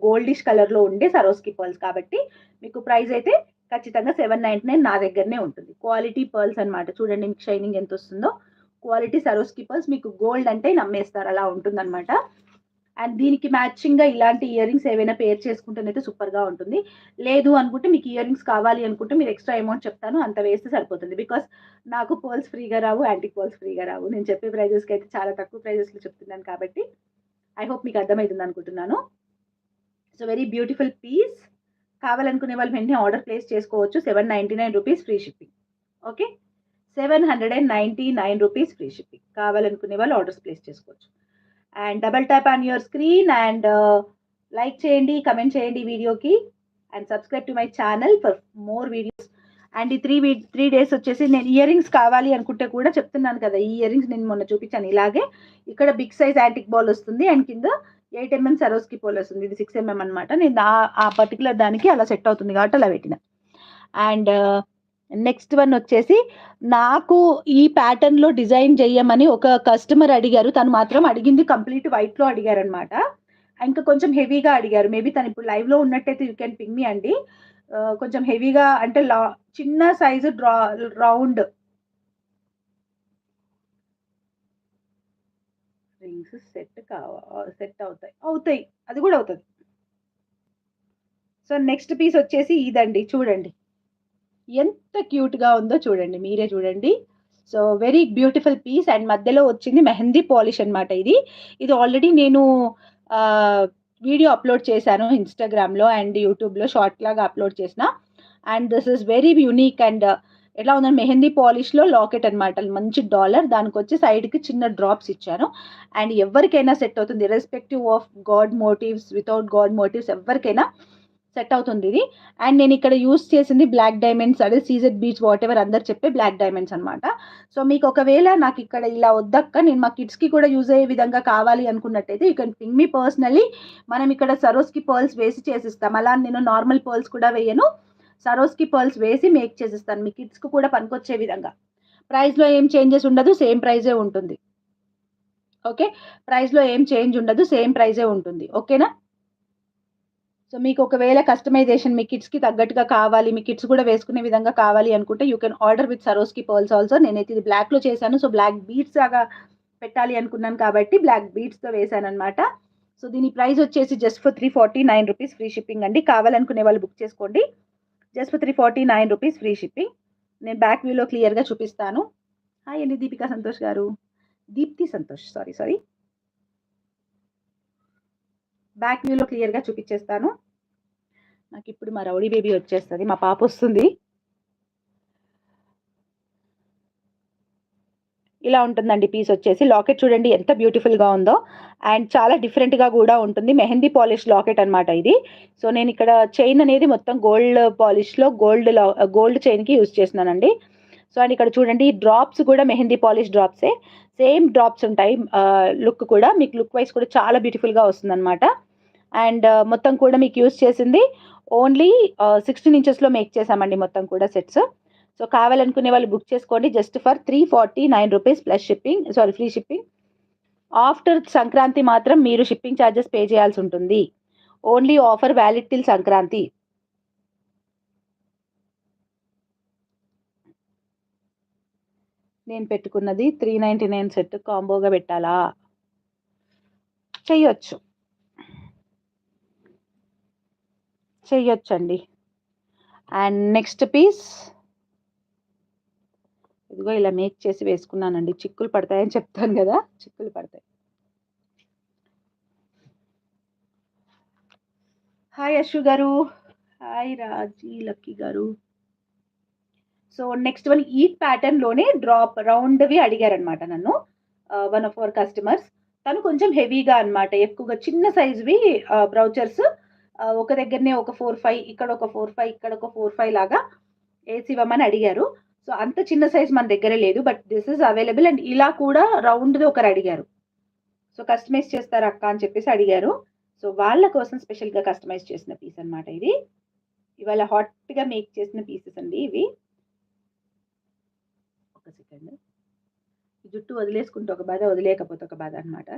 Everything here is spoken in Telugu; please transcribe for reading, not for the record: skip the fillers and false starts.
గోల్డిష్ కలర్లో ఉండే సరోస్కి పర్ల్స్ కాబట్టి మీకు ప్రైస్ అయితే ఖచ్చితంగా 799 నా దగ్గరనే ఉంటుంది. క్వాలిటీ పర్ల్స్ అనమాట. చూడండి మీకు షైనింగ్ ఎంత వస్తుందో. క్వాలిటీ సరోస్కి పర్ల్స్ మీకు గోల్డ్ అంటే నమ్మేస్తారు, అలా ఉంటుందన్నమాట. అండ్ దీనికి మ్యాచింగ్గా ఇలాంటి ఇయర్ రింగ్స్ ఏవైనా పేర్ చేసుకుంటేనైతే సూపర్గా ఉంటుంది. లేదు అనుకుంటే మీకు ఇయర్ రింగ్స్ కావాలి అనుకుంటే మీరు ఎక్స్ట్రా అమౌంట్ చెప్తాను, అంత వేస్తే సరిపోతుంది. బికాస్ నాకు పర్ల్స్ ఫ్రీగా రావు, యాంటిక్ పర్ల్స్ ఫ్రీగా రావు. నేను చెప్పే ప్రైజెస్కి అయితే చాలా తక్కువ ప్రైజెస్లో చెప్తున్నాను కాబట్టి ఐ హోప్ మీకు అర్థమవుతుంది అనుకుంటున్నాను. So very beautiful piece. కావాలనుకునే వాళ్ళు వెంటనే ఆర్డర్ ప్లేస్ చేసుకోవచ్చు. 799 rupees free shipping. Okay, 799 rupees free shipping. కావాలనుకునే వాళ్ళు ఆర్డర్స్ ప్లేస్ చేసుకోవచ్చు. And double tap on your screen and like చేయండి, కమెంట్ చేయండి వీడియోకి and subscribe to my channel for more videos. And ఈ 3 డేస్ వచ్చేసి నేను ఇయర్ రింగ్స్ కావాలి అనుకుంటే కూడా చెప్తున్నాను కదా, ఈ ఇయర్ రింగ్స్ నేను మొన్న చూపించాను. ఇలాగే ఇక్కడ బిగ్ సైజ్ యాంటిక్ బాల్ వస్తుంది అండ్ కింద 8 mm సరోస్కి పోల్ వస్తుంది. ఇది 6 mm అనమాట. నేను ఆ పర్టికులర్ దానికి అలా సెట్ అవుతుంది కాబట్టి అలా పెట్టిన. అండ్ నెక్స్ట్ వన్ వచ్చేసి నాకు ఈ ప్యాటర్న్లో డిజైన్ చేయమని ఒక కస్టమర్ అడిగారు. తను మాత్రం అడిగింది కంప్లీట్ వైట్లో అడిగారు అనమాట. ఇంకా కొంచెం హెవీగా అడిగారు. మేబీ తను ఇప్పుడు లైవ్లో ఉన్నట్టయితే యూ కెన్ పింగ్ మీ అండి. కొంచెం హెవీగా అంటే చిన్న సైజు రౌండ్ రింగ్స్ సెట్ అవుతాయి, అది కూడా అవుతుంది. సో నెక్స్ట్ పీస్ వచ్చేసి ఇదండి, చూడండి ఎంత క్యూట్గా ఉందో, చూడండి మీరే చూడండి. So very beautiful piece and మధ్యలో వచ్చింది మెహందీ పాలిష్ అనమాట. ఇది ఆల్రెడీ నేను వీడియో అప్లోడ్ చేశాను ఇన్స్టాగ్రామ్లో అండ్ యూట్యూబ్లో షార్ట్ లాగా అప్లోడ్ చేసిన. And this is very unique and ఎలా ఉందంటే మెహందీ పాలిష్లో లాకెట్ అనమాట, మంచి డాలర్, దానికి వచ్చి సైడ్కి చిన్న డ్రాప్స్ ఇచ్చాను. అండ్ ఎవరికైనా సెట్ అవుతుంది, irrespective of god motives, without god motives, ఎవరికైనా సెట్ అవుతుంది ఇది. అండ్ నేను ఇక్కడ యూస్ చేసింది బ్లాక్ డైమండ్స్, అదే సీజెడ్ బీచ్ వాట్ ఎవర్ అందరు చెప్పే బ్లాక్ డైమండ్స్ అనమాట. సో మీకు ఒకవేళ నాకు ఇక్కడ ఇలా వద్దక్క, నేను మా కిడ్స్కి కూడా యూజ్ అయ్యే విధంగా కావాలి అనుకున్నట్టయితే you can ping me personally. మనం ఇక్కడ సరోస్కి పర్ల్స్ వేసి చేసిస్తాం. అలా నేను నార్మల్ పర్ల్స్ కూడా వేయను, సరోస్కి పర్ల్స్ వేసి మేక్ చేసిస్తాను మీ కిడ్స్కి కూడా పనికొచ్చే విధంగా. ప్రైస్లో ఏం చేంజెస్ ఉండదు, సేమ్ ప్రైజే ఉంటుంది. ఓకే, ప్రైస్లో ఏం చేంజ్ ఉండదు, సేమ్ ప్రైజే ఉంటుంది. ఓకేనా? సో మీకు ఒకవేళ కస్టమైజేషన్ మీ కిడ్స్కి తగ్గట్టుగా కావాలి, మీ కిడ్స్ కూడా వేసుకునే విధంగా కావాలి అనుకుంటే you can order with సరోస్కి pearls also. నేనైతే ఇది బ్లాక్లో చేశాను, సో బ్లాక్ బీడ్స్ లాగా పెట్టాలి అనుకున్నాను కాబట్టి బ్లాక్ బీడ్స్తో వేసాను అనమాట. సో దీని ప్రైస్ వచ్చేసి just for 349 rupees free shipping అండి. కావాలనుకునే వాళ్ళు బుక్ చేసుకోండి, just for 349 rupees free shipping. నేను బ్యాక్ వ్యూలో క్లియర్గా చూపిస్తాను. హాయ్ అండి దీపికా సంతోష్ గారు, దీప్తి సంతోష్, సారీ. బ్యాక్ వ్యూలో క్లియర్గా చూపించేస్తాను. నాకు ఇప్పుడు మా రౌడీ బేబీ వచ్చేస్తుంది, మా పాప వస్తుంది. ఇలా ఉంటుందండి పీస్ వచ్చేసి. లాకెట్ చూడండి ఎంత బ్యూటిఫుల్గా ఉందో అండ్ చాలా డిఫరెంట్గా కూడా ఉంటుంది. మెహందీ పాలిష్ లాకెట్ అనమాట ఇది. సో నేను ఇక్కడ చైన్ అనేది మొత్తం గోల్డ్ పాలిష్లో గోల్డ్ చైన్కి యూజ్ చేస్తున్నానండి. సో అండ్ ఇక్కడ చూడండి డ్రాప్స్ కూడా మెహందీ పాలిష్ డ్రాప్సే, సేమ్ డ్రాప్స్ ఉంటాయి. లుక్ కూడా మీకు లుక్ వైజ్ కూడా చాలా బ్యూటిఫుల్గా వస్తుంది అనమాట. అండ్ మొత్తం కూడా మీకు యూజ్ చేసింది ఓన్లీ 16 ఇంచెస్లో మేక్ చేసామండి మొత్తం కూడా సెట్స్. సో కావాలనుకునే వాళ్ళు బుక్ చేసుకోండి just for 349 rupees plus shipping, free shipping. After Sankranti మాత్రం మీరు షిప్పింగ్ ఛార్జెస్ పే చేయాల్సి ఉంటుంది. Only offer valid till Sankranti. నేను పెట్టుకున్నది 399 సెట్ కాంబోగా పెట్టాలా? చెయ్యొచ్చండి. అండ్ నెక్స్ట్ పీస్ ఇదిగో ఇలా మేక్ చేసి వేసుకున్నానండి. చిక్కులు పడతాయని చెప్తాను కదా, చిక్కులు పడతాయి. హాయ్ అశు గారు, హాయ్ రాజీ లక్కీ గారు. సో నెక్స్ట్ వన్ ఈ ప్యాటర్న్లోనే డ్రాప్ రౌండ్వి అడిగారనమాట నన్ను వన్ ఆఫ్ అవర్ కస్టమర్స్. తను కొంచెం హెవీగా అనమాట, ఎక్కువగా చిన్న సైజువి బ్రౌచర్స్ ఒక దగ్గరనే ఒక 4-5, ఇక్కడ ఒక 4-5, ఇక్కడ ఒక 4-5 లాగా వేసి ఇవ్వమని అడిగారు. సో అంత చిన్న సైజ్ మన దగ్గర లేదు, but this is available. And ఇలా కూడా రౌండ్ది ఒకరు అడిగారు, సో కస్టమైజ్ చేస్తారా అక్క అని చెప్పేసి అడిగారు. సో వాళ్ళ కోసం స్పెషల్గా కస్టమైజ్ చేసిన పీస్ అనమాట ఇది. ఇవాళ హాట్గా మేక్ చేసిన పీసెస్ అండి ఇవి. ఒక సెకండ్, జుట్టు వదిలేసుకుంటే ఒక బాధ, వదిలేకపోతే ఒక బాధ అనమాట.